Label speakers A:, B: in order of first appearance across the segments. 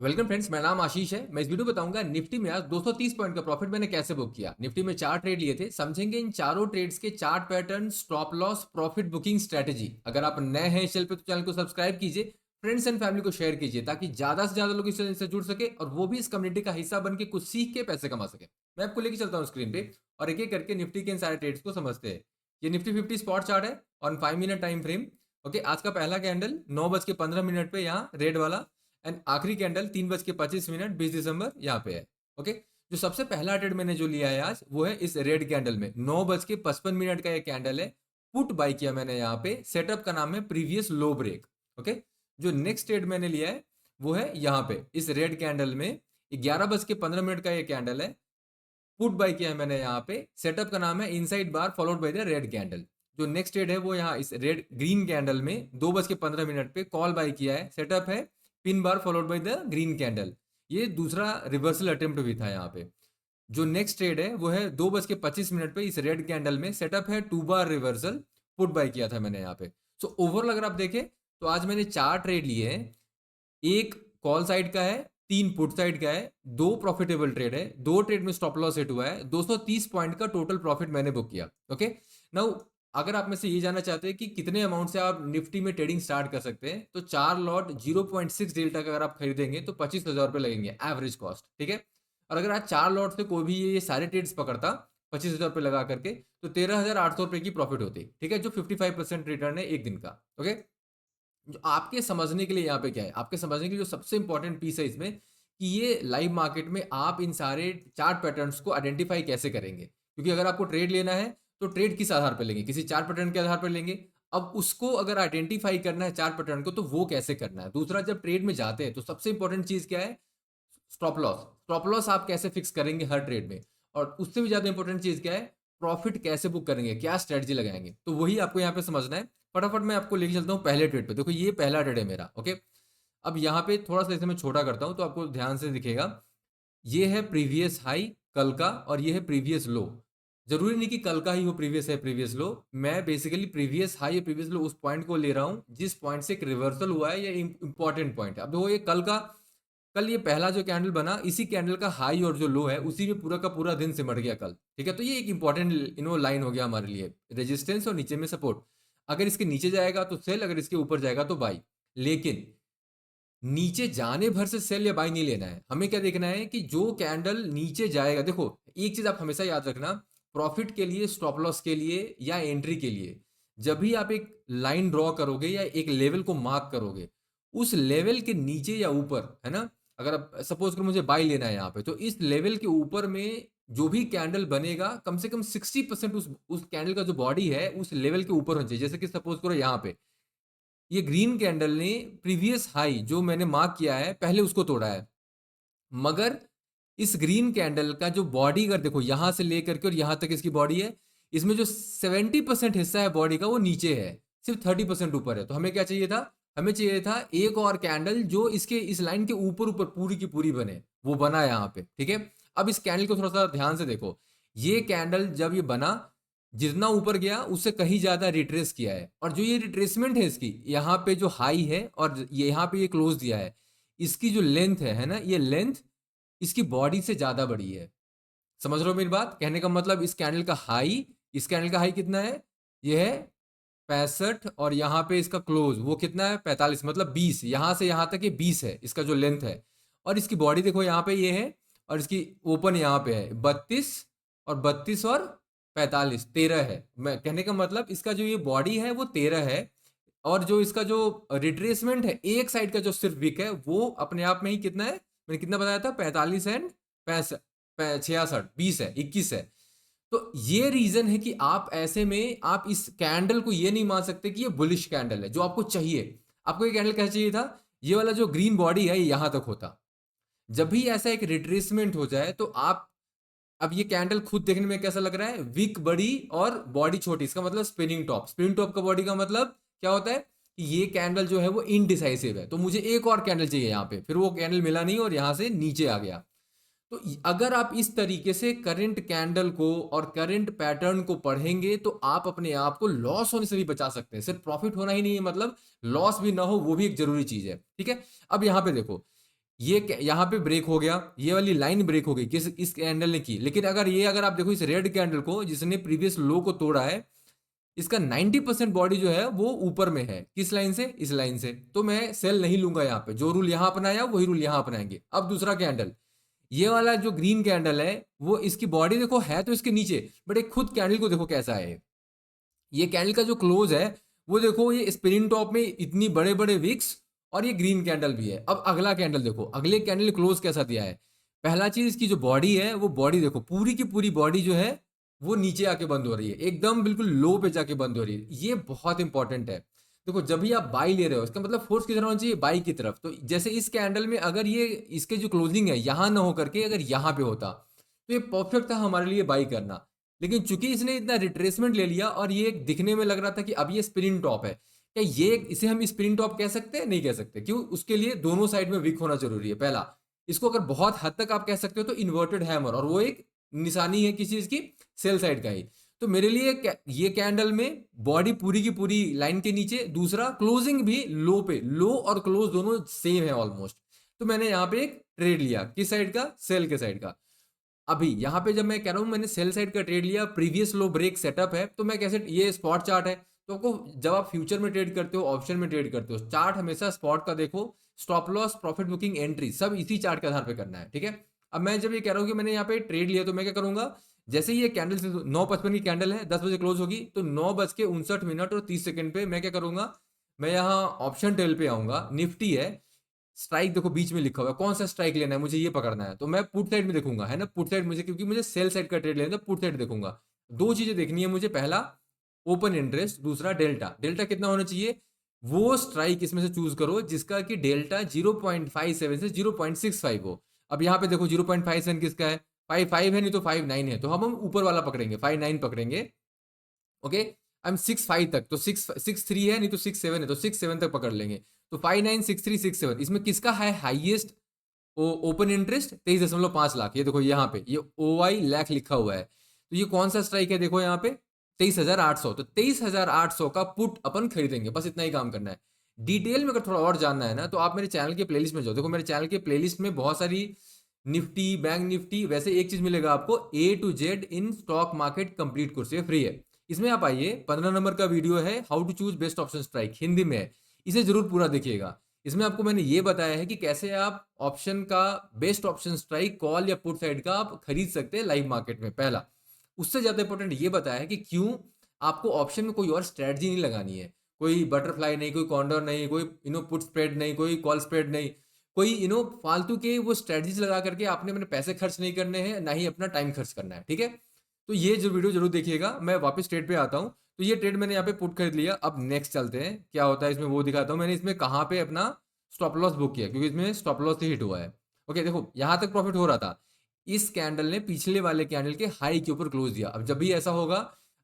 A: Welcome friends, मेरा नाम आशीष है। मैं इस वीडियो में बताऊंगा निफ्टी में आज 230 पॉइंट का प्रॉफिट मैंने कैसे बुक किया। निफ्टी में 4 ट्रेड लिए थे, समझेंगे इन चारों ट्रेड्स के chart pattern, stop loss, profit booking strategy. अगर आप नए हैं इस चैनल पे तो चैनल को सब्सक्राइब कीजिए, फ्रेंड्स एंड फैमिली को शेयर कीजिए ताकि ज्यादा से ज्यादा लोग इस चैनल से जुड़ सके और वो भी इस कम्युनिटी का हिस्सा बन के कुछ सीख के पैसे कमा सके। मैं आपको लेके चलता हूँ स्क्रीन पे और एक एक करके निफ्टी के इन सारे ट्रेड्स को समझते हैं। ये निफ्टी 50 स्पॉट चार्ट है on 5 minute time frame. Okay, आज का पहला कैंडल 9:15 पे यहाँ रेड वाला एंड आखिरी कैंडल 3:25 20 दिसंबर यहाँ पे है। ओके, जो सबसे पहला ट्रेड मैंने जो लिया है आज वो है इस रेड कैंडल में 9:55 का ये कैंडल है। पुट बाई किया मैंने यहाँ पे, सेटअप का नाम है प्रीवियस लो ब्रेक। ओके, जो नेक्स्ट ट्रेड मैंने लिया है वो है यहाँ पे इस रेड कैंडल में 11:15 का ये कैंडल है। पुट बाई किया है मैंने यहाँ पे, सेटअप का नाम है inside bar followed by the red candle. जो नेक्स्ट ट्रेड है वो यहाँ इस रेड ग्रीन कैंडल में 2:15 पे कॉल बाई किया है, सेटअप है pin bar followed by the green candle. ये दूसरा रिवर्सल अटेम्प्ट भी था यहाँ पे। जो नेक्स्ट ट्रेड है वो है 2:25 पे इस रेड कैंडल में, सेटअप है 2 बार रिवर्सल, पुट बाय किया था मैंने यहाँ पे। सो ओवरऑल अगर आप देखें तो आज मैंने 4 ट्रेड लिए हैं। एक कॉल साइड का है, 3 पुट साइड का है, 2 प्रॉफिटेबल ट्रेड है, 2 ट्रेड में स्टॉप लॉस हिट हुआ है, 230 पॉइंट का टोटल प्रॉफिट मैंने बुक किया। ओके, नाउ अगर आप में से ये जानना चाहते हैं कि कितने अमाउंट से आप निफ्टी में ट्रेडिंग स्टार्ट कर सकते हैं तो 4 लॉट 0.6 डेल्टा का अगर आप खरीदेंगे तो 25,000 रुपये लगेंगे एवरेज कॉस्ट। ठीक है, और अगर आज 4 लॉट से कोई भी ये सारे ट्रेड्स पकड़ता 25,000 रुपये लगा करके तो 13,800 रुपये की प्रॉफिट होती। ठीक है, जो 55% रिटर्न है एक दिन का। ओके, जो आपके समझने के लिए यहाँ पे क्या है, आपके समझने के लिए जो सबसे इंपॉर्टेंट पीस है इसमें कि ये लाइव मार्केट में आप इन सारे चार्ट पैटर्न्स को आइडेंटिफाई कैसे करेंगे। क्योंकि अगर आपको ट्रेड लेना है तो ट्रेड किस आधार पर लेंगे, किसी चार्ट पैटर्न के आधार पर लेंगे। अब उसको अगर आइडेंटिफाई करना है चार्ट पैटर्न को तो वो कैसे करना है। दूसरा, जब ट्रेड में जाते हैं तो सबसे इंपॉर्टेंट चीज क्या है, स्टॉप लॉस। स्टॉप लॉस आप कैसे फिक्स करेंगे हर ट्रेड में, और उससे भी ज्यादा इंपॉर्टेंट चीज क्या है, प्रॉफिट कैसे बुक करेंगे, क्या स्ट्रेटजी लगाएंगे। तो वही आपको यहाँ पे समझना है। फटाफट मैं आपको लेके चलता हूँ पहले ट्रेड पे। देखो ये पहला ट्रेड है मेरा। ओके, अब यहाँ पे थोड़ा सा इसे मैं छोटा करता हूँ तो आपको ध्यान से दिखेगा। ये है प्रीवियस हाई कल का और ये है प्रीवियस लो। जरूरी नहीं कि कल का ही हो प्रीवियस है प्रीवियस लो, मैं बेसिकली प्रीवियस हाई या प्रीवियस लो उस पॉइंट को ले रहा हूँ जिस पॉइंट से एक रिवर्सल हुआ है या इंपॉर्टेंट पॉइंट है। अब देखो ये कल का, कल ये पहला जो कैंडल बना इसी कैंडल का हाई और जो लो है उसी में पूरा का पूरा दिन सिमट गया कल। ठीक है, तो ये एक इंपॉर्टेंट लाइन हो गया हमारे लिए, रेजिस्टेंस और नीचे में सपोर्ट। अगर इसके नीचे जाएगा तो सेल, अगर इसके ऊपर जाएगा तो बाई। लेकिन नीचे जाने भर से सेल या बाई नहीं लेना है, हमें क्या देखना है कि जो कैंडल नीचे जाएगा। देखो एक चीज आप हमेशा याद रखना, प्रॉफिट के लिए, स्टॉप लॉस के लिए या एंट्री के लिए, जब भी आप एक लाइन ड्रॉ करोगे या एक लेवल को मार्क करोगे, उस लेवल के नीचे या ऊपर, है ना, अगर आप सपोज करो मुझे बाई लेना है यहाँ पे तो इस लेवल के ऊपर में जो भी कैंडल बनेगा कम से कम 60% उस कैंडल का जो बॉडी है उस लेवल के ऊपर होना चाहिए। जैसे कि सपोज करो यहाँ पे ये ग्रीन कैंडल ने प्रीवियस हाई जो मैंने मार्क किया है पहले उसको तोड़ा है, मगर इस ग्रीन कैंडल का जो बॉडी अगर देखो यहां से लेकर के और यहां तक इसकी बॉडी है, इसमें जो 70% हिस्सा है बॉडी का वो नीचे है, सिर्फ 30% ऊपर है। तो हमें क्या चाहिए था, हमें चाहिए था एक और कैंडल जो इसके इस लाइन के ऊपर ऊपर पूरी की पूरी बने, वो बना यहाँ पे। ठीक है, अब इस कैंडल को थोड़ा सा ध्यान से देखो। ये कैंडल जब ये बना जितना ऊपर गया उससे कहीं ज्यादा रिट्रेस किया है, और जो ये रिट्रेसमेंट है इसकी यहाँ पे जो हाई है और ये यहाँ पे ये क्लोज दिया है, इसकी जो लेंथ है ना, ये लेंथ इसकी बॉडी से ज्यादा बड़ी है। समझ रहे हो मेरी बात, कहने का मतलब इस कैंडल का हाई, इस कैंडल का हाई कितना है, ये है 65, और यहाँ पे इसका क्लोज वो कितना है 45, मतलब 20, यहाँ से यहाँ तक ये 20 है इसका जो लेंथ है। और इसकी बॉडी देखो यहाँ पे ये है, और इसकी ओपन यहाँ पे है 32, और 32 और 45 13 है। मैं कहने का मतलब इसका जो ये बॉडी है वो 13 है, और जो इसका जो रिट्रेसमेंट है एक साइड का जो सिर्फ विक है वो अपने आप में ही कितना है, मैंने कितना बताया था, 45 एंड 66, 20 है, 21 है। तो ये रीजन है कि आप ऐसे में आप इस कैंडल को ये नहीं मान सकते कि ये बुलिश कैंडल है जो आपको चाहिए। आपको ये कैंडल कैसा चाहिए था, ये वाला जो ग्रीन बॉडी है ये यहां तक होता। जब भी ऐसा एक रिट्रेसमेंट हो जाए तो आप, अब ये कैंडल खुद देखने में कैसा लग रहा है, विक बड़ी और बॉडी छोटी, इसका मतलब स्पिनिंग टॉप। स्पिनिंग टॉप का बॉडी का मतलब क्या होता है कि ये कैंडल जो है वो इनडिसाइसिव है, तो मुझे एक और कैंडल चाहिए यहाँ पे, फिर वो कैंडल मिला नहीं और यहां से नीचे आ गया। तो अगर आप इस तरीके से करंट कैंडल को और करंट पैटर्न को पढ़ेंगे तो आप अपने आप को लॉस होने से भी बचा सकते हैं। सिर्फ प्रॉफिट होना ही नहीं है, मतलब लॉस भी ना हो वो भी एक जरूरी चीज है। ठीक है, अब यहां पे देखो यहाँ पे ब्रेक हो गया, ये वाली लाइन ब्रेक हो गई किस इस कैंडल ने की। लेकिन अगर आप देखो इस रेड कैंडल को जिसने प्रीवियस लो को तोड़ा है, इसका 90% बॉडी जो है वो ऊपर में है। किस लाइन से? इस लाइन से। तो मैं सेल नहीं लूंगा यहाँ पे, जो रूल यहाँ अपनाया वही रूल यहाँ अपनाएंगे। अब दूसरा कैंडल, ये वाला जो ग्रीन कैंडल है वो इसकी बॉडी देखो है तो इसके नीचे, बट एक खुद कैंडल को देखो कैसा है। ये कैंडल का जो क्लोज है वो देखो, ये स्पिनिंग टॉप में इतनी बड़े बड़े विक्स, और ये ग्रीन कैंडल भी है। अब अगला कैंडल देखो, अगले कैंडल क्लोज कैसा दिया है। पहला चीज, इसकी जो बॉडी है वो बॉडी देखो, पूरी की पूरी बॉडी जो है वो नीचे आके बंद हो रही है, एकदम बिल्कुल लो पे जाके बंद हो रही है। ये बहुत इंपॉर्टेंट है। देखो जब भी आप बाई ले रहे हो, इसका मतलब फोर्स किधर होना चाहिए? बाई की तरफ। तो जैसे इस कैंडल में अगर ये इसके जो क्लोजिंग है यहां ना होकर के अगर यहां पे होता तो ये परफेक्ट था हमारे लिए बाई करना। लेकिन चूंकि इसने इतना रिट्रेसमेंट ले लिया और ये दिखने में लग रहा था कि अब ये स्पिनिंग टॉप है, क्या ये इसे हम स्पिनिंग टॉप कह सकते हैं? नहीं कह सकते। क्यों? उसके लिए दोनों साइड में वीक होना जरूरी है। पहला, इसको अगर बहुत हद तक आप कह सकते हो तो इन्वर्टेड हैमर, और वो एक निशानी है किसी चीज की, सेल साइड का ही। तो मेरे लिए ये कैंडल में बॉडी पूरी की पूरी लाइन के नीचे, दूसरा क्लोजिंग भी लो पे, लो और क्लोज दोनों सेम है ऑलमोस्ट। तो मैंने यहाँ पे एक ट्रेड लिया, किस साइड का? सेल के साइड का। अभी यहाँ पे जब मैं कह रहा हूँ मैंने सेल साइड का ट्रेड लिया, प्रीवियस लो ब्रेक सेटअप है, तो मैं कैसे, ये स्पॉट चार्ट है। तो आपको जब आप फ्यूचर में ट्रेड करते हो, ऑप्शन में ट्रेड करते हो, चार्ट हमेशा स्पॉट का देखो, stop loss, profit booking, entry सब इसी चार्ट के आधार पे करना है, ठीक है। अब मैं जब ये कह रहा हूँ कि मैंने यहाँ पे ट्रेड लिया, तो मैं क्या करूंगा, जैसे ही ये कैंडल से 9:55 की कैंडल है, 10 बजे क्लोज होगी, तो 9:59 और 30 सेकंड पे मैं क्या करूंगा, मैं यहाँ ऑप्शन टेल पे आऊंगा। निफ्टी है, स्ट्राइक देखो बीच में लिखा हुआ है, कौन सा स्ट्राइक लेना है मुझे ये पकड़ना है, तो मैं पुट साइड में देखूंगा, है ना, पुट साइड मुझे, क्योंकि मुझे सेल साइड का ट्रेड लेना है तो पुट साइड देखूंगा। दो चीजें देखनी है मुझे, पहला ओपन इंटरेस्ट, दूसरा डेल्टा। डेल्टा कितना होना चाहिए? वो स्ट्राइक इसमें से चूज करो जिसका कि डेल्टा 0.57 से 0.65 हो। अब यहाँ पे देखो 0.57 किसका है? 5 है, नहीं तो 5 9 है, तो हम ऊपर वाला पकड़ेंगे, 5 9 पकड़ेंगे। ओके, आई एम 6 5 तक, तो 6 6 3 है, नहीं तो 6 7 है, तो 6 7 तक पकड़ लेंगे। तो 5 9 6 3 6 7, इसमें किसका है हाईएस्ट ओपन इंटरेस्ट? 23.5 लाख। ये देखो यहाँ पे ये OI लाख लिखा हुआ है, तो ये कौन सा स्ट्राइक है? देखो यहाँ पे 23,800। तो 23,800 का पुट अपन खरीदेंगे, बस इतना ही काम करना है। डिटेल में अगर थोड़ा और जानना है ना, तो आप मेरे चैनल के प्लेलिस्ट में जाओ। देखो मेरे चैनल के प्लेलिस्ट में बहुत सारी निफ्टी, बैंक निफ्टी, वैसे एक चीज मिलेगा आपको, A to Z in stock market complete course, ये फ्री है। इसमें आप आइए, 15 नंबर का वीडियो है, how to choose best option strike, Hindi में है, इसे जरूर पूरा देखिएगा। इसमें आपको मैंने ये बताया है कि कैसे आप ऑप्शन का बेस्ट ऑप्शन स्ट्राइक, कॉल या पुट साइड का आप खरीद सकते हैं लाइव मार्केट में, पहला। उससे ज्यादा इंपॉर्टेंट ये बताया है कि क्यों आपको ऑप्शन में कोई और स्ट्रेटजी नहीं लगानी है, कोई बटरफ्लाई नहीं, कोई कॉन्डर नहीं, कोई पुट स्प्रेड नहीं, कोई कॉल स्प्रेड नहीं, कोई फालतू के वो स्ट्रेटजीज लगा करके आपने अपने पैसे खर्च नहीं करने हैं, ना ही अपना टाइम खर्च करना है, ठीक है। तो ये जो वीडियो जरूर देखिएगा। मैं वापस ट्रेड पे आता हूँ। तो ये ट्रेड मैंने यहाँ पे पुट खरीद लिया। अब नेक्स्ट चलते हैं, क्या होता है इसमें वो दिखाता हूँ। मैंने इसमें कहाँ पे अपना स्टॉप लॉस बुक किया, क्योंकि इसमें स्टॉप लॉस ही हिट हुआ है। ओके, देखो यहाँ तक प्रॉफिट हो रहा था, इस कैंडल ने पिछले वाले कैंडल के हाई के ऊपर क्लोज दिया। अब जब भी ऐसा होगा,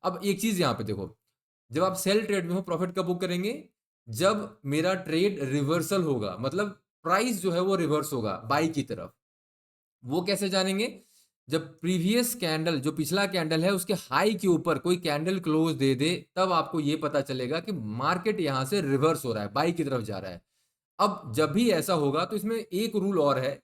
A: अब एक चीज यहाँ पे देखो, जब आप सेल ट्रेड में हो, प्रॉफिट कब बुक करेंगे? जब मेरा ट्रेड रिवर्सल होगा, मतलब प्राइस जो है वो रिवर्स होगा बाई की तरफ। वो कैसे जानेंगे? जब प्रीवियस कैंडल, जो पिछला कैंडल है, उसके हाई के ऊपर कोई कैंडल क्लोज दे दे, तब आपको ये पता चलेगा कि मार्केट यहां से रिवर्स हो रहा है, बाई की तरफ जा रहा है। अब जब भी ऐसा होगा तो इसमें एक रूल और है,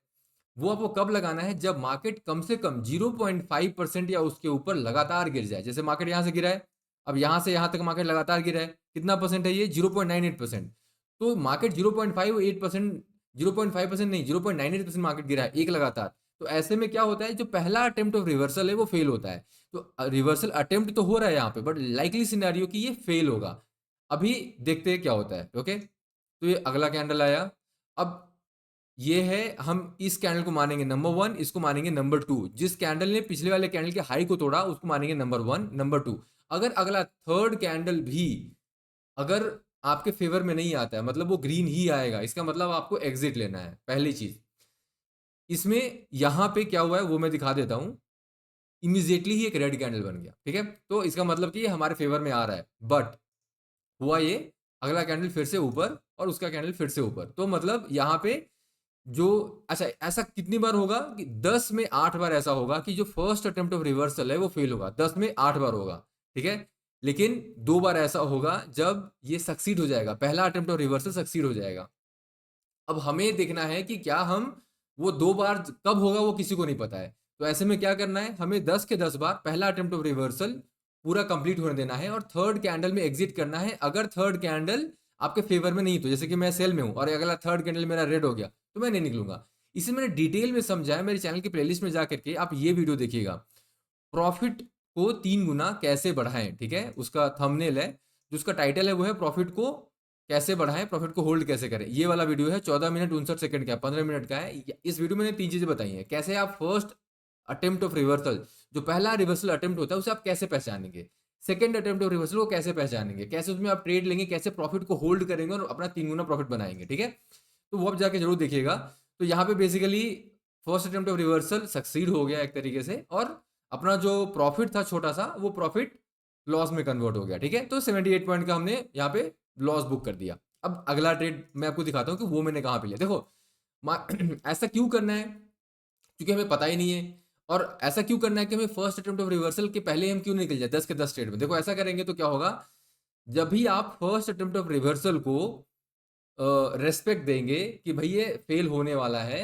A: वो आपको कब लगाना है? जब मार्केट कम से कम 0.5% या उसके ऊपर लगातार गिर जाए। जैसे मार्केट यहां से गिरा है, अब यहां से यहां तक मार्केट लगातार गिरा है, कितना परसेंट है ये? 0.98%। तो मार्केट 0.58%, 0.5% नहीं, 0.98% मार्केट गिरा है एक लगातार। तो ऐसे में क्या होता है, जो पहला अटेम्प्ट ऑफ रिवर्सल है वो फेल होता है। तो रिवर्सल अटेम्प्ट तो हो रहा है यहाँ पे, बट लाइकली सिनेरियो कि ये फेल होगा। अभी देखते हैं क्या होता है। ओके, तो ये अगला कैंडल आया। अब ये है, हम इस कैंडल को मानेंगे नंबर 1, इसको मानेंगे नंबर 2। जिस कैंडल ने पिछले वाले कैंडल के हाई को तोड़ा उसको मानेंगे नंबर 1, नंबर 2। अगर अगला थर्ड कैंडल भी अगर आपके फेवर में नहीं आता है, मतलब वो ग्रीन ही आएगा, इसका मतलब आपको एग्जिट लेना है, पहली चीज। इसमें यहां पे क्या हुआ है वो मैं दिखा देता हूं। इमीजिएटली ही एक रेड कैंडल बन गया, ठीक है, तो इसका मतलब कि ये हमारे फेवर में आ रहा है। बट हुआ ये, अगला कैंडल फिर से ऊपर और उसका कैंडल फिर से ऊपर, तो मतलब यहाँ पे जो, अच्छा ऐसा कितनी बार होगा कि 10 में 8 बार ऐसा होगा कि जो फर्स्ट अटेम्प्ट ऑफ रिवर्सल है वो फेल होगा, 10 में 8 बार होगा, ठीक है। लेकिन 2 बार ऐसा होगा जब ये सक्सीड हो जाएगा, पहला अटेम्प्ट ऑफ रिवर्सल सक्सीड हो जाएगा। अब हमें देखना है कि क्या हम वो 2 बार कब होगा वो किसी को नहीं पता है। तो ऐसे में क्या करना है, हमें 10 के 10 बार पहला अटेम्प्ट ऑफ रिवर्सल पूरा कंप्लीट होने देना है और थर्ड कैंडल में एग्जिट करना है। अगर थर्ड कैंडल आपके फेवर में नहीं तो, जैसे कि मैं सेल में हूं और अगला थर्ड कैंडल मेरा रेड हो गया तो मैं नहीं निकलूंगा। इसे मैंने डिटेल में समझा है, मेरे चैनल की प्लेलिस्ट में जाकर के आप ये वीडियो देखिएगा, प्रॉफिट को 3 गुना कैसे बढ़ाएं। ठीक है, उसका थंबनेल है, जो उसका टाइटल है वो है प्रॉफिट को कैसे बढ़ाएं, प्रॉफिट को होल्ड कैसे करें। ये वाला वीडियो है 14 मिनट 59 सेकंड का, 15 मिनट का है। इस वीडियो में मैंने 3 चीजें बताई हैं। कैसे आप फर्स्ट अटेम्प्ट ऑफ रिवर्सल, जो पहला रिवर्सल अटेम्प्ट होता है उसे आप कैसे पहचानेंगे, सेकंड अटेम्प्ट ऑफ रिवर्सल को कैसे पहचानेंगे, कैसे उसमें आप ट्रेड लेंगे, कैसे प्रॉफिट को होल्ड करेंगे और अपना 3 गुना प्रॉफिट बनाएंगे। ठीक है, तो वो आप जाके जरूर देखिएगा। तो यहाँ पे basically first attempt of reversal succeed हो गया एक तरीके से, और अपना जो प्रॉफिट था छोटा सा वो प्रॉफिट लॉस में कन्वर्ट हो गया। ठीक है, तो 78 पॉइंट का हमने यहाँ पे लॉस बुक कर दिया। अब अगला ट्रेड मैं आपको दिखाता हूँ कि वो मैंने कहाँ पे लिया। देखो ऐसा क्यों करना है, क्योंकि हमें पता ही नहीं है। और ऐसा क्यों करना है कि हमें फर्स्ट अटेम्प्ट ऑफ रिवर्सल के पहले हम क्यों निकल जाए 10 के 10 ट्रेड में। देखो ऐसा करेंगे तो क्या होगा, जब भी आप फर्स्ट अटेम्प्ट ऑफ रिवर्सल को रेस्पेक्ट देंगे कि भाई ये फेल होने वाला है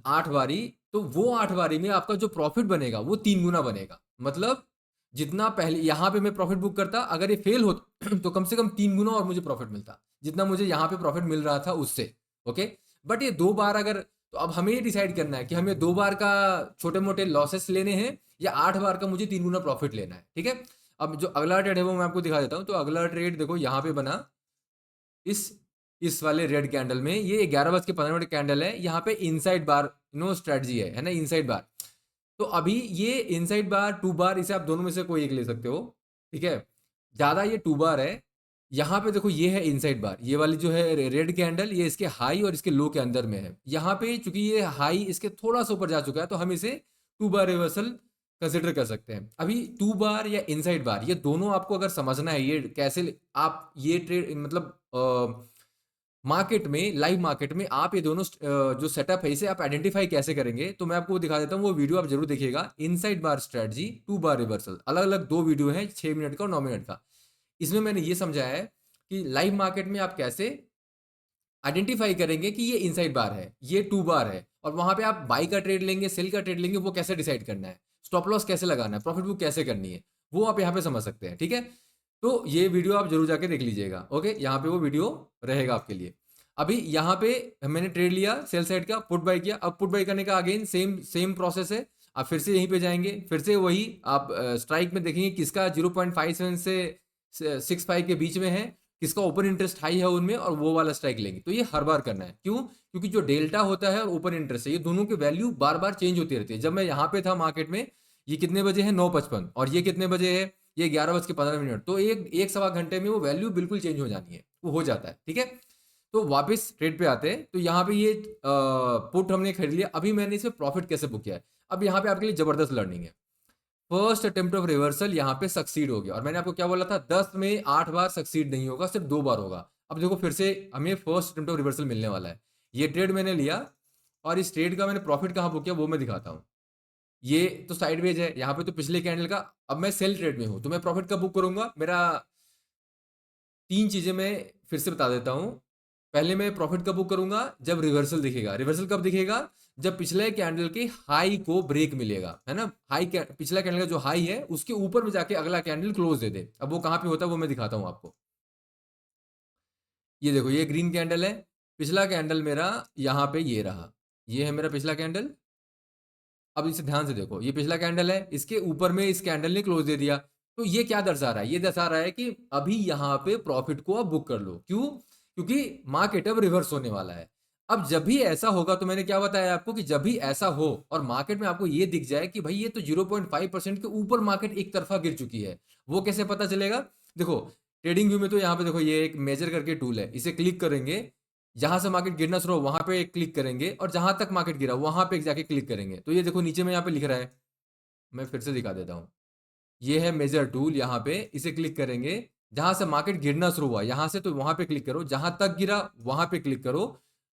A: 8 बारी, तो वो 8 बारी में आपका जो प्रॉफिट बनेगा वो 3 गुना बनेगा। मतलब जितना पहले यहाँ पे मैं प्रॉफिट बुक करता, अगर ये फेल हो तो कम से कम 3 गुना और मुझे प्रॉफिट मिलता, जितना मुझे यहाँ पे प्रॉफिट मिल रहा था उससे। ओके, बट ये 2 बार अगर, तो अब हमें ये डिसाइड करना है कि हमें 2 बार का छोटे मोटे लॉसेस लेने हैं या 8 बार का मुझे 3 गुना प्रॉफिट लेना है। ठीक है, अब जो अगला ट्रेड है वो मैं आपको दिखा देता हूँ। तो अगला ट्रेड देखो यहाँ पे बना इस इस वाले रेड कैंडल में, ये 11:15 कैंडल है। यहाँ पे इनसाइड बार नो स्ट्रेटजी है ना, इनसाइड बार। तो अभी ये इनसाइड बार 2 बार, इसे आप दोनों में से कोई एक ले सकते हो। ठीक है, ज्यादा ये 2 बार है। यहाँ पे देखो ये है इनसाइड बार, ये वाली जो है रेड कैंडल, ये इसके हाई और इसके लो के अंदर में है। यहाँ पे चूंकि ये हाई इसके थोड़ा सा ऊपर जा चुका है तो हम इसे 2 बार रिवर्सल कंसिडर कर सकते हैं। अभी 2 बार या इनसाइड बार, ये दोनों आपको अगर समझना है ये कैसे आप ये ट्रेड मतलब मार्केट में, लाइव मार्केट में आप ये दोनों जो सेटअप है इसे आप आइडेंटिफाई कैसे करेंगे, तो मैं आपको दिखा देता हूँ। वो वीडियो आप जरूर देखिएगा, इनसाइड बार स्ट्रेटजी 2 बार रिवर्सल, अलग अलग 2 वीडियो है, 6 मिनट का और 9 मिनट का। इसमें मैंने ये समझाया है कि लाइव मार्केट में आप कैसे आइडेंटिफाई करेंगे कि ये इनसाइड बार है, ये 2 बार है, और वहां पे आप बाई का ट्रेड लेंगे, सेल का ट्रेड लेंगे, वो कैसे डिसाइड करना है, स्टॉप लॉस कैसे लगाना है, प्रॉफिट बुक कैसे करनी है, वो आप यहाँ पे समझ सकते हैं। ठीक है, तो ये वीडियो आप जरूर जाके देख लीजिएगा। ओके, यहाँ पे वो वीडियो रहेगा आपके लिए। अभी यहाँ पे मैंने ट्रेड लिया सेल साइड का, पुट बाई किया। अब पुट बाई करने का अगेन सेम सेम प्रोसेस है। आप फिर से यहीं पे जाएंगे, फिर से वही आप स्ट्राइक में देखेंगे किसका 0.57 से 65 के बीच में है, किसका ओपन इंटरेस्ट हाई है उनमें, और वो वाला स्ट्राइक लेंगे। तो ये हर बार करना है। क्यों? क्योंकि जो डेल्टा होता है और ओपन इंटरेस्ट है, ये दोनों की वैल्यू बार बार चेंज होती रहती है। जब मैं यहाँ पे था मार्केट में, ये कितने बजे है 9:55, और ये कितने बजे है, ये 11:15। तो एक सवा घंटे में वो वैल्यू बिल्कुल चेंज हो जानी है, वो हो जाता है। ठीक है, तो वापस ट्रेड पे आते हैं। तो यहाँ पे ये पुट हमने खरीद लिया। अभी मैंने इसे प्रॉफिट कैसे बुक किया है, अब यहाँ पे आपके लिए जबरदस्त लर्निंग है। फर्स्ट अटेम्प्ट ऑफ रिवर्सल यहाँ पे सक्सीड हो गया, और मैंने आपको क्या बोला था, 10 में 8 बार सक्सीड नहीं होगा, सिर्फ 2 बार होगा। अब देखो फिर से हमें फर्स्ट अटेम्प्ट ऑफ रिवर्सल मिलने वाला है। ये ट्रेड मैंने लिया, और इस ट्रेड का मैंने प्रॉफिट कहाँ बुक किया वो मैं दिखाता हूँ। ये तो साइडवेज है, यहाँ पे तो पिछले कैंडल का। अब मैं सेल ट्रेड में हूँ, तो मैं प्रॉफिट कब बुक करूंगा, मेरा 3 चीजें मैं फिर से बता देता हूँ। पहले मैं प्रॉफिट कब बुक करूंगा, जब रिवर्सल दिखेगा। रिवर्सल कब दिखेगा, जब पिछले कैंडल के हाई को ब्रेक मिलेगा, है ना। पिछला कैंडल का जो हाई है उसके ऊपर में जाके अगला कैंडल क्लोज दे दे। अब वो कहां पे होता है वो मैं दिखाता हूं आपको। ये देखो, ये ग्रीन कैंडल है, पिछला कैंडल मेरा यहाँ पे ये रहा, ये है मेरा पिछला कैंडल। अब इसे ध्यान से देखो, ये पिछला कैंडल है, इसके ऊपर में इस कैंडल ने क्लोज दे दिया। तो ये क्या दर्शा रहा है, ये दर्शा रहा है कि अभी यहाँ पे प्रॉफिट को आप बुक कर लो। क्यों? क्योंकि मार्केट अब रिवर्स होने वाला है। अब जब भी ऐसा होगा, तो मैंने क्या बताया आपको कि जब भी ऐसा हो और मार्केट में आपको ये दिख जाए कि भाई ये तो 0.5% के ऊपर मार्केट एक तरफा गिर चुकी है, वो कैसे पता चलेगा। देखो ट्रेडिंग व्यू में तो यहाँ पे देखो, ये एक मेजर करके टूल है, इसे क्लिक करेंगे, जहां से मार्केट गिरना शुरू हो वहां पे क्लिक करेंगे, और जहां तक मार्केट गिरा वहां पे जाके क्लिक करेंगे। तो ये देखो नीचे में यहाँ पे लिख रहा है, मैं फिर से दिखा देता हूँ। ये है मेजर टूल, यहाँ पे इसे क्लिक करेंगे, जहां से मार्केट गिरना शुरू हुआ यहां से, तो वहां पे क्लिक करो, जहां तक गिरा वहां पे क्लिक करो।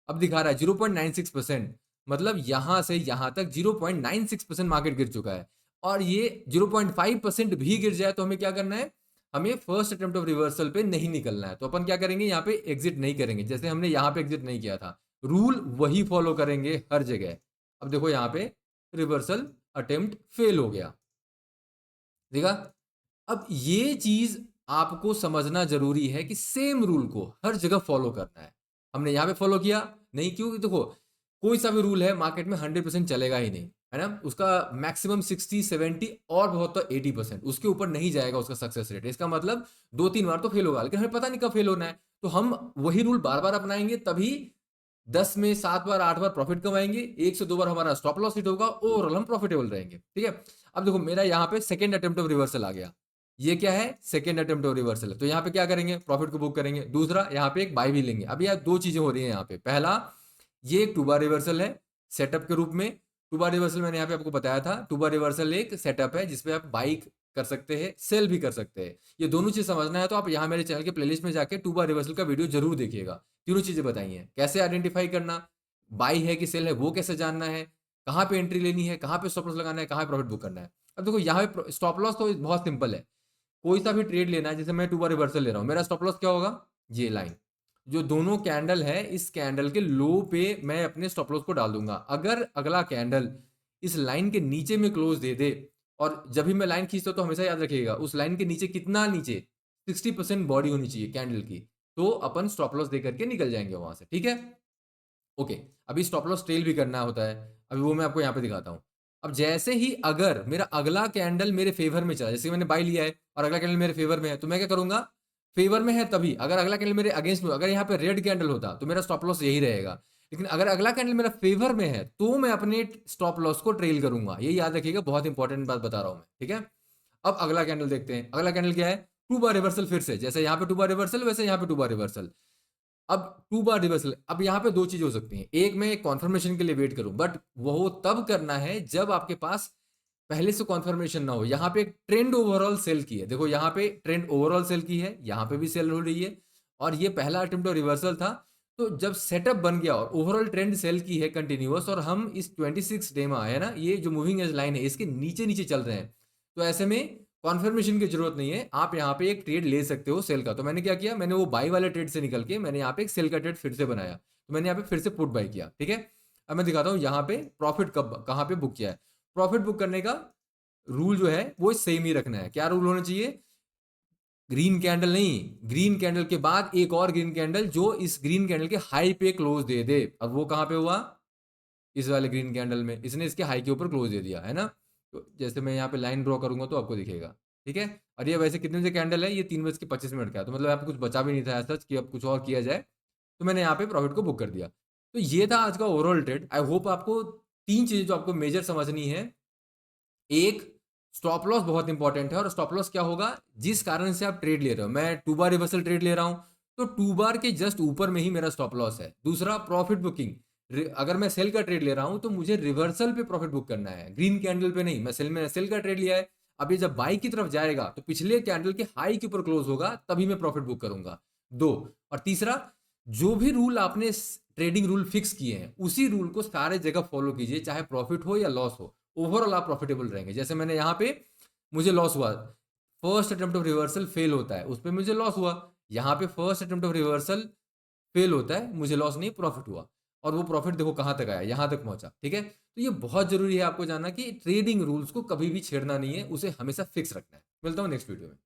A: अब दिखा रहा है 0.96%, मतलब यहां से यहां तक 0.96% मार्केट गिर चुका है। और ये 0.5% भी गिर जाए तो हमें क्या करना है, हमें फर्स्ट अटेम्प्ट ऑफ रिवर्सल पे नहीं निकलना है, तो अपन क्या करेंगे, यहाँ पे एग्जिट नहीं करेंगे, जैसे हमने यहाँ पे एग्जिट नहीं किया था, रूल वही फॉलो करेंगे हर जगह। अब देखो यहाँ पे रिवर्सल अटेम्प्ट फेल हो गया, देखा। अब ये चीज आपको समझना जरूरी है कि सेम रूल को हर जगह फॉलो करना है। हमने यहाँ पे फॉलो किया नहीं, क्योंकि देखो कोई सा भी रूल है मार्केट में 100% चलेगा ही नहीं, है ना। उसका मैक्सिमम 60-70 और बहुत तो 80%, उसके ऊपर नहीं जाएगा उसका सक्सेस रेट। इसका मतलब 2-3 बार तो फेल होगा, लेकिन हमें पता नहीं कब फेल होना है, तो हम वही रूल बार बार अपनाएंगे, तभी 10 में 7 बार 8 बार प्रॉफिट कमाएंगे, 1 से 2 बार हमारा स्टॉप लॉस हिट होगा, ओवरऑल हम प्रॉफिटेबल रहेंगे, ठीक है। अब देखो मेरा यहाँ पे सेकंड अटेम्प्ट ऑफ रिवर्सल आ गया, ये क्या है, सेकंड अटेम्प्ट ऑफ रिवर्सल है, तो यहाँ पे क्या करेंगे, प्रॉफिट को बुक करेंगे। दूसरा यहाँ पे एक बाय भी लेंगे। अब यार दो चीजें हो रही है यहाँ पे, पहला ये एक 2 बार रिवर्सल है सेटअप के रूप में। 2 बार रिवर्सल मैंने यहाँ पे आपको बताया था, 2 बार रिवर्सल एक सेटअप है जिसपे आप बाई कर सकते हैं, सेल भी कर सकते हैं। ये दोनों चीज समझना है तो आप यहाँ मेरे चैनल के प्लेलिस्ट में जाके 2 बार रिवर्सल का वीडियो जरूर देखिएगा। तीनों चीजें बताई हैं, कैसे आइडेंटिफाई करना, बाई है कि सेल है वो कैसे जानना है, कहाँ पे एंट्री लेनी है, कहाँ पे स्टॉप लॉस लगाना है, कहाँ पे प्रॉफिट बुक करना है। अब देखो यहाँ पे स्टॉप लॉस तो बहुत सिंपल है, कोई सा भी ट्रेड लेना है, जैसे मैं 2 बार रिवर्सल ले रहा हूँ, मेरा स्टॉप लॉस क्या होगा, ये लाइन जो दोनों कैंडल है, इस कैंडल के लो पे मैं अपने स्टॉप लॉस को डाल दूंगा। अगर अगला कैंडल इस लाइन के नीचे में क्लोज दे दे, और जब भी मैं लाइन खींचता हूं तो हमेशा याद रखिएगा उस लाइन के नीचे कितना, नीचे 60% बॉडी होनी चाहिए कैंडल की, तो अपन स्टॉप लॉस दे करके निकल जाएंगे वहां से, ठीक है। ओके, अभी स्टॉप लॉस ट्रेल भी करना होता है, अभी वो मैं आपको यहाँ पे दिखाता हूँ। अब जैसे ही अगर मेरा अगला कैंडल मेरे फेवर में चला, जैसे मैंने बाई लिया है और अगला कैंडल मेरे फेवर में है, तो मैं क्या करूंगा, फेवर में है तभी, अगर अगला कैंडल मेरे अगेंस्ट में, अगर यहाँ पे रेड कैंडल होता तो मेरा स्टॉप लॉस यही रहेगा, लेकिन अगर अगला कैंडल मेरा फेवर में है तो मैं अपने स्टॉप लॉस को ट्रेल करूंगा। ये याद रखिएगा, बहुत इंपॉर्टेंट बात बता रहा हूं मैं, ठीक है। अब अगला कैंडल देखते हैं, अगला कैंडल क्या है, 2 बार रिवर्सल, फिर से जैसे यहाँ पे 2 बार रिवर्सल वैसे यहाँ पे 2 बार रिवर्सल। अब 2 बार रिवर्सल, अब यहाँ पे दो चीजें हो सकती हैं, एक मैं कॉन्फर्मेशन के लिए वेट करूं, बट वो तब करना है जब आपके पास पहले से कॉन्फर्मेशन ना हो। यहाँ पे ट्रेंड ओवरऑल सेल की है, देखो यहाँ पे ट्रेंड ओवरऑल सेल की है, यहाँ पे भी सेल हो रही है, और ये पहला अटेम्प्ट रिवर्सल था। तो जब सेटअप बन गया और ओवरऑल ट्रेंड सेल की है कंटिन्यूअस, और हम इस 26 डे में आए ना, ये जो मूविंग एज लाइन है इसके नीचे नीचे चल रहे हैं, तो ऐसे में कॉन्फर्मेशन की जरूरत नहीं है, आप यहाँ पे एक ट्रेड ले सकते हो सेल का। तो मैंने क्या किया, मैंने वो बाई वाले ट्रेड से निकल के मैंने यहाँ पे एक सेल का ट्रेड फिर से बनाया, तो मैंने यहाँ पे फिर से पुट बाई किया, ठीक है। अब मैं दिखाता हूँ यहाँ पे प्रॉफिट कब कहाँ पे बुक किया है। प्रॉफिट बुक करने का रूल जो है वो सेम ही रखना है। क्या रूल होना चाहिए, ग्रीन कैंडल नहीं, ग्रीन कैंडल के बाद एक और ग्रीन कैंडल जो इस ग्रीन कैंडल के हाई पे क्लोज दे दे। अब वो कहाँ पे हुआ, इस वाले ग्रीन कैंडल में, इसने इसके हाई के ऊपर क्लोज दे दिया है ना। तो जैसे मैं यहाँ पे लाइन ड्रॉ करूंगा तो आपको दिखेगा, ठीक है। और ये वैसे कितने बजे कैंडल है, ये 3:25 का है, तो मतलब यहाँ पे कुछ बचा भी नहीं था ऐसा कि अब कुछ और किया जाए, तो मैंने यहाँ पे प्रॉफिट को बुक कर दिया। तो ये था आज का ओवरऑल ट्रेड। आई होप आपको तीन चीजें जो आपको मेजर समझनी है, एक, स्टॉप लॉस बहुत इंपॉर्टेंट है, और स्टॉप लॉस क्या होगा, जिस कारण से आप ट्रेड ले रहे हो, मैं 2 बार रिवर्सल ट्रेड ले रहा हूं तो 2 बार के जस्ट ऊपर में ही मेरा स्टॉप लॉस है। दूसरा, प्रॉफिट बुकिंग, अगर मैं सेल का ट्रेड ले रहा हूं तो मुझे रिवर्सल पे प्रॉफिट बुक करना है, ग्रीन कैंडल पे नहीं। मैं सेल का ट्रेड लिया है, अब ये जब बाई की तरफ जाएगा तो पिछले कैंडल के हाई के ऊपर क्लोज होगा, तभी मैं प्रॉफिट बुक करूंगा। दो, और तीसरा, जो भी रूल आपने ट्रेडिंग रूल फिक्स किए हैं उसी रूल को सारे जगह फॉलो कीजिए, चाहे प्रॉफिट हो या लॉस हो, ओवरऑल आप प्रॉफिटेबल रहेंगे। जैसे मैंने यहाँ पे, मुझे लॉस हुआ, first attempt of reversal fail होता है, उस पर मुझे लॉस हुआ। यहाँ पे first attempt of reversal fail होता है, मुझे लॉस नहीं, प्रॉफिट हुआ, और वो प्रॉफिट देखो कहाँ तक आया, यहाँ तक पहुंचा, ठीक है। तो ये बहुत जरूरी है आपको जानना कि ट्रेडिंग रूल्स को कभी भी छेड़ना नहीं है, उसे हमेशा फिक्स रखना है। मिलता हूँ नेक्स्ट वीडियो में।